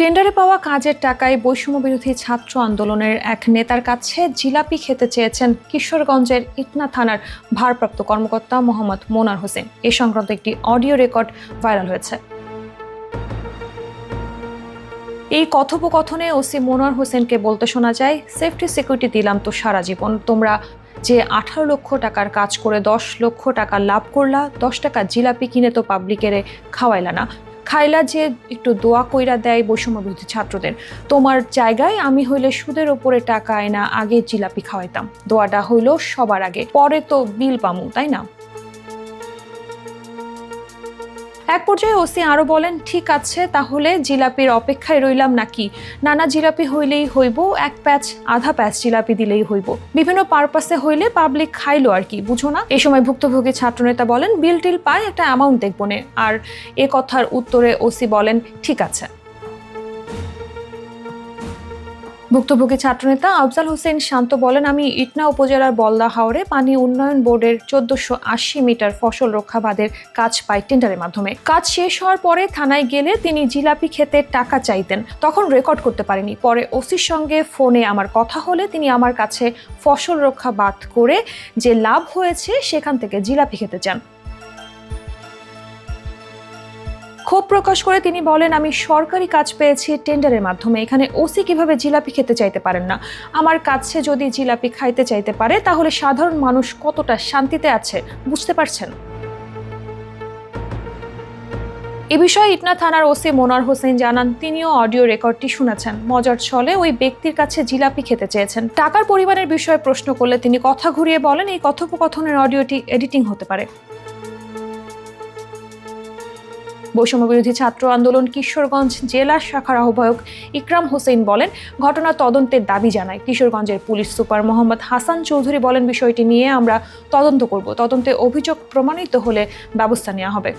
টেন্ডারে পাওয়া কাজের টাকায় বৈষম্য বিরোধী ছাত্র আন্দোলনের এক নেতার কাছে জিলাপি খেতে চেয়েছেন কিশোরগঞ্জের ইটনা থানার ভারপ্রাপ্ত কর্মকর্তা মোহাম্মদ মোনার হোসেন। এ সংক্রান্ত একটি অডিও রেকর্ড ভাইরাল হয়েছে। এই কথোপকথনে ওসি মোনার হোসেনকে বলতে শোনা যায়, সেফটি সিকিউরিটি দিলাম তো সারা জীবন, তোমরা যে 18 লক্ষ টাকার কাজ করে 10 লক্ষ টাকা লাভ করলা, 10 টাকা জিলাপি কিনে তো পাবলিকেরে খাওয়াইলা না, খাইলা যে একটু দোয়া কইরা দেয় বৈষম্য বিরোধী ছাত্রদের। তোমার জায়গায় আমি হইলে সুদের ওপরে টাকা আয়না আগে জিলাপি খাওয়াইতাম, দোয়াটা হইল সবার আগে, পরে তো বিল পামু, তাই না? এক পর্যায়ে ওসি আরো বলেন, ঠিক আছে তাহলে জিলাপির অপেক্ষায় রইলাম নাকি? নানা জিলাপি হইলেই হইব, এক প্যাচ আধা প্যাচ জিলাপি দিলেই হইব, বিভিন্ন পারপাসে হইলে পাবলিক খাইলো আর কি, বুঝো না? এই সময় ভুক্তভোগী ছাত্রনেতা বলেন, বিল টিল পায় একটা অ্যামাউন্ট দেখবো নে। আর এ কথার উত্তরে ওসি বলেন, ঠিক আছে। ভুক্তভোগী ছাত্রনেতা আফজাল হোসেন শান্ত বলেন, আমি ইটনা উপজেলার বলদা হাওরে পানি উন্নয়ন বোর্ডের 1480 মিটার ফসল রক্ষা বাঁধের কাজ পাই টেন্ডারের মাধ্যমে। কাজ শেষ হওয়ার পরে থানায় গেলে তিনি জিলাপি খেতে টাকা চাইতেন, তখন রেকর্ড করতে পারেনি। পরে ওসির সঙ্গে ফোনে আমার কথা হলে তিনি আমার কাছে ফসল রক্ষা বাঁধ করে যে লাভ হয়েছে সেখান থেকে জিলাপি খেতে চান। ক্ষোভ প্রকাশ করে তিনি বলেন, আমি সরকারি কাজ পেয়েছি টেন্ডারের মাধ্যমে, এখানে ওসি কিভাবে জিলাপি খেতে চাইতে পারেন না? আমার কাছে যদি জিলাপি খাইতে চাইতে পারে তাহলে সাধারণ মানুষ কতটা শান্তিতে আছে বুঝতে পারছেন? এ বিষয়ে ইটনা থানার ওসি মোনার হোসেন জানান, তিনিও অডিও রেকর্ডটি শুনেছেন। মজার ছলে ওই ব্যক্তির কাছে জিলাপি খেতে চেয়েছেন। টাকার পরিমাণের বিষয়ে প্রশ্ন করলে তিনি কথা ঘুরিয়ে বলেন, এই কথোপকথনের অডিওটি এডিটিং হতে পারে। বৈষম্য বিরোধী ছাত্র আন্দোলন কিশোরগঞ্জ জেলা শাখার আহ্বায়ক ইকরাম হোসেন বলেন, ঘটনা তদন্তের দাবি জানায়। কিশোরগঞ্জের পুলিশ সুপার মোহাম্মদ হাসান চৌধুরী বলেন, বিষয়টি নিয়ে আমরা তদন্ত করব, তদন্তে অভিযোগ প্রমাণিত হলে ব্যবস্থা নেওয়া হবে।